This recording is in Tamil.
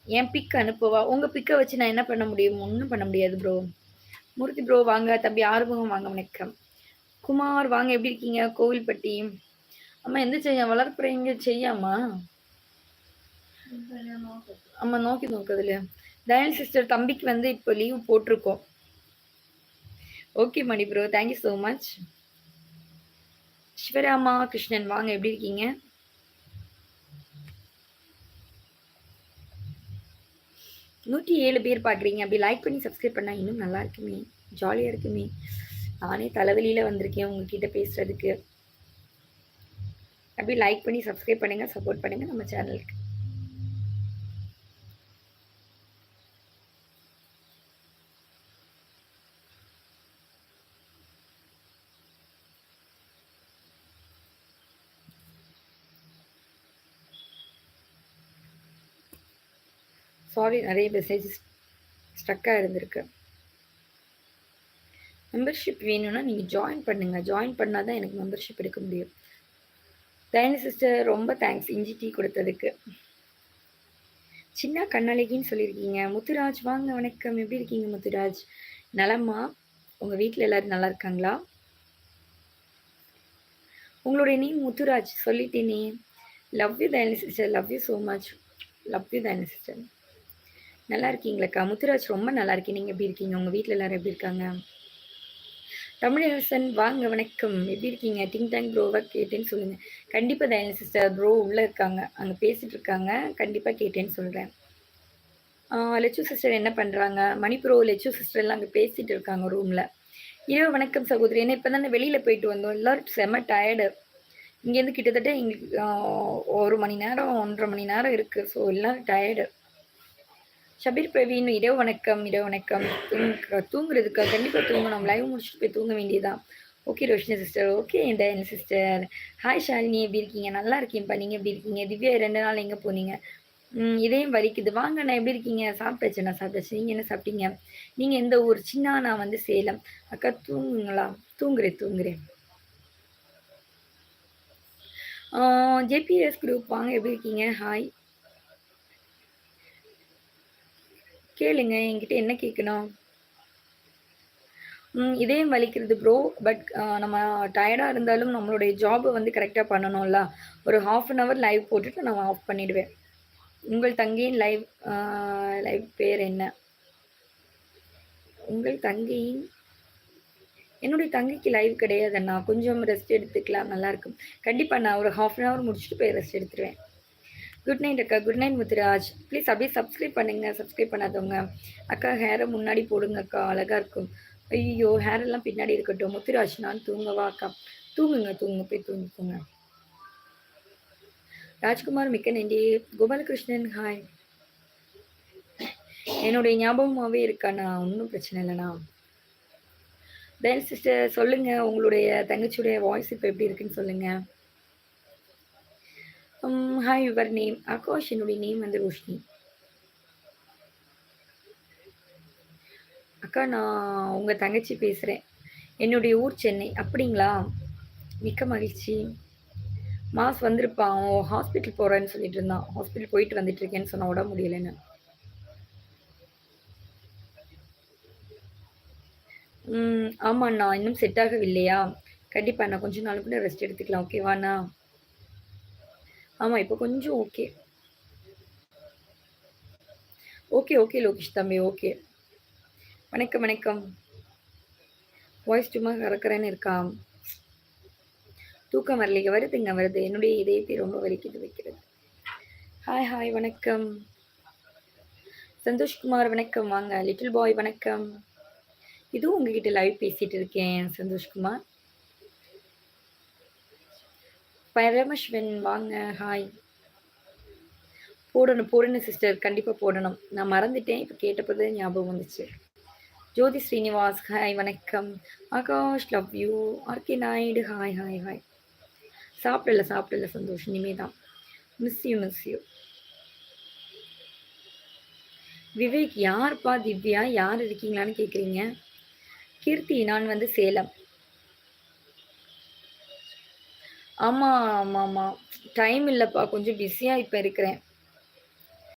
என் பிக் அனுப்பவா? உங்க பிக்க வச்சு நான் என்ன பண்ண முடியும்? ஒண்ணும் பண்ண முடியாது ப்ரோ. மூர்த்தி ப்ரோ வாங்க. தம்பி ஆறுமுகம் வாங்க. வணக்கம். குமார் வாங்க. எப்படி இருக்கீங்க? கோவில்பட்டி. அம்மா எந்த செய்ய வளர்ப்புறீங்க செய்யாமா? ஆமா நோக்கி நோக்குதுல. தயானி சிஸ்டர் தம்பிக்கு வந்து இப்போ லீவ் போட்டிருக்கோம். Okay Mani bro. Thank you so much. Sivarama Krishnan வாங்க. எப்படி இருக்கீங்க? 107 பேர் பார்க்குறீங்க. அப்படி லைக் பண்ணி சப்ஸ்கிரைப் பண்ணால் இன்னும் நல்லா இருக்குமே, ஜாலியாக இருக்குமே. நானே தலைவலியில் வந்திருக்கேன் உங்ககிட்ட பேசுகிறதுக்கு. அப்படி லைக் பண்ணி சப்ஸ்கிரைப் பண்ணுங்கள், சப்போர்ட் பண்ணுங்கள் நம்ம சேனலுக்கு. சாரி, நிறைய மெசேஜஸ் ஸ்ட்ரக்காக இருந்திருக்கு. மெம்பர்ஷிப் வேணும்னா நீங்கள் ஜாயின் பண்ணுங்கள். ஜாயின் பண்ணால் தான் எனக்கு மெம்பர்ஷிப் எடுக்க முடியும். தயனி சிஸ்டர் ரொம்ப தேங்க்ஸ் இஞ்சி டீ கொடுத்ததுக்கு. சின்ன கண்ணழகின்னு சொல்லியிருக்கீங்க. முத்துராஜ் வாங்க. வணக்கம். எப்படி இருக்கீங்க முத்துராஜ்? நலமா? உங்கள் வீட்டில் எல்லோரும் நல்லா இருக்காங்களா? உங்களுடைய நேம் முத்துராஜ் சொல்லிட்டேனே. Love you Dayani sister. Love you so much. Love you Dayani sister. நல்லா இருக்கீங்களாக்கா? முத்துராஜ் ரொம்ப நல்லா இருக்கேன். நீங்கள் எப்படி இருக்கீங்க? உங்கள் வீட்டில் எல்லோரும் எப்படி இருக்காங்க? தமிழரசன் வாங்க. வணக்கம். எப்படி இருக்கீங்க? டிங் டாங் ப்ரோவை கேட்டேன்னு சொல்லுங்கள். கண்டிப்பாக தயனி சிஸ்டர். ப்ரோ உள்ளே இருக்காங்க, அங்கே பேசிகிட்டு இருக்காங்க. கண்டிப்பாக கேட்டேன்னு சொல்கிறேன். லெச்சு சிஸ்டர் என்ன பண்ணுறாங்க? மணி ப்ரோ லெச்சு சிஸ்டர்லாம் அங்கே பேசிகிட்டு இருக்காங்க ரூமில். இரவு வணக்கம் சகோதரி. ஏன்னா இப்போ தானே வெளியில் போயிட்டு வந்தோம். எல்லோரும் செம்ம டயர்டு. இங்கேருந்து கிட்டத்தட்ட எங்களுக்கு 1 மணி நேரம் 1.5 மணி நேரம் இருக்குது. ஸோ எல்லோரும் டயர்டு. ஷபீர் பிரவீன் இரவு வணக்கம். இரவு வணக்கம். தூங்குறதுக்கா? கண்டிப்பாக தூங்கணும். லைவ் முடிச்சுட்டு போய் தூங்க வேண்டியதான். Okay Roshini sister. Okay Dayani sister. Hi Shalini, எப்படி இருக்கீங்க? நல்லா இருக்கீங்கப்பா. நீங்கள் எப்படி இருக்கீங்க? திவ்யா 2 நாள் எங்கே போனீங்க? இதயம் வலிக்குது. வாங்க நான் எப்படி இருக்கீங்க? சாப்பிட்டாச்சு. நான் சாப்பிட்டாச்சு. நீங்கள் என்ன சாப்பிட்டீங்க? நீங்கள் எந்த ஊர்? சின்ன நான் வந்து சேலம். அக்கா தூங்குங்களா? தூங்குறேன். ஜேபிஎஸ் குரூப் வாங்க. எப்படி இருக்கீங்க? ஹாய். கேளுங்க, என்கிட்ட என்ன கேட்கணும்? இதயம் வலிக்கிறது ப்ரோ. பட் நம்ம டயர்டாக இருந்தாலும் நம்மளுடைய ஜாபை வந்து கரெக்டாக பண்ணணும்ல. ஒரு 1/2 hour லைவ் போட்டுட்டு நான் ஆஃப் பண்ணிவிடுவேன். உங்கள் தங்கையின் லைவ் பேர் என்ன? உங்கள் தங்கையின் என்னுடைய தங்கைக்கு லைவ் கிடையாதுண்ணா. கொஞ்சம் ரெஸ்ட் எடுத்துக்கலாம், நல்லாயிருக்கும். கண்டிப்பாக நான் ஒரு 1/2 hour முடிச்சுட்டு போய் ரெஸ்ட் எடுத்துருவேன். குட் நைட் அக்கா. Good night Muthuraj. ப்ளீஸ் அப்படியே சப்ஸ்கிரைப் பண்ணுங்கள். சப்ஸ்கிரைப் பண்ணாதவங்க. அக்கா ஹேரை முன்னாடி போடுங்க அக்கா, அழகாக இருக்கும். ஐயோ ஹேரெல்லாம் பின்னாடி இருக்கட்டும். முத்துராஜ் நான் தூங்கவா அக்கா? தூங்குங்க போய் தூங்கிக்கோங்க. ராஜ்குமார் மிக்க நன்றி. கோபாலகிருஷ்ணன் ஹாய். என்னுடைய ஞாபகமாகவே இருக்காண்ணா. ஒன்றும் பிரச்சனை இல்லைண்ணா. தென் சிஸ்டர் சொல்லுங்கள், உங்களுடைய தங்கச்சியுடைய வாய்ஸ் இப்போ எப்படி இருக்குன்னு சொல்லுங்கள். Hi, your name? ஆகாஷ். என்னுடைய நேம் வந்து ரோஷினி. அக்கா நான் உங்கள் தங்கச்சி பேசுகிறேன். என்னுடைய ஊர் சென்னை. அப்படிங்களா? மிக்க மகிழ்ச்சி. மாஸ் வந்திருப்பான். ஹாஸ்பிட்டல் போகிறேன்னு சொல்லிட்டு இருந்தான். ஹாஸ்பிட்டல் போயிட்டு வந்துட்டுருக்கேன்னு சொன்னால் உடம்பு முடியலைன்னு. ஆமாண்ணா. இன்னும் செட் ஆகவில்லையா? கண்டிப்பாக நான் கொஞ்ச நாள் கூட ரெஸ்ட் எடுத்துக்கலாம். ஓகேவாண்ணா? ஆமாம் இப்போ கொஞ்சம் ஓகே. ஓகே லோகேஷ் தம்பி. ஓகே. வணக்கம். வாய்ஸ் சும்மா கறக்கிறேன்னு இருக்கா? தூக்கம் வரலைங்க. வருது. என்னுடைய இதயத்தை ரொம்ப வலிக்குது வைக்கிறது. ஹாய் வணக்கம். சந்தோஷ்குமார் வணக்கம். வாங்க. லிட்டில் பாய் வணக்கம். இதுவும் உங்ககிட்ட லைவ் பேசிட்டு இருக்கேன் சந்தோஷ்குமார். பரமேஸ்வரன் வாங்க. ஹாய். போடணும் சிஸ்டர். கண்டிப்பாக போடணும். நான் மறந்துட்டேன். இப்போ கேட்டப்போது ஞாபகம் வந்துச்சு. ஜோதி ஸ்ரீனிவாஸ் ஹாய் வணக்கம். Akash love you. RK Naidu hi. சாப்பிடல சந்தோஷ். இனிமே தான். Miss you. விவேக் யார்ப்பா? திவ்யா யார் இருக்கீங்களான்னு கேட்குறீங்க? கீர்த்தி நான் வந்து சேலம். ஆமாம் டைம் இல்லைப்பா. கொஞ்சம் பிஸியாக இப்போ இருக்கிறேன்.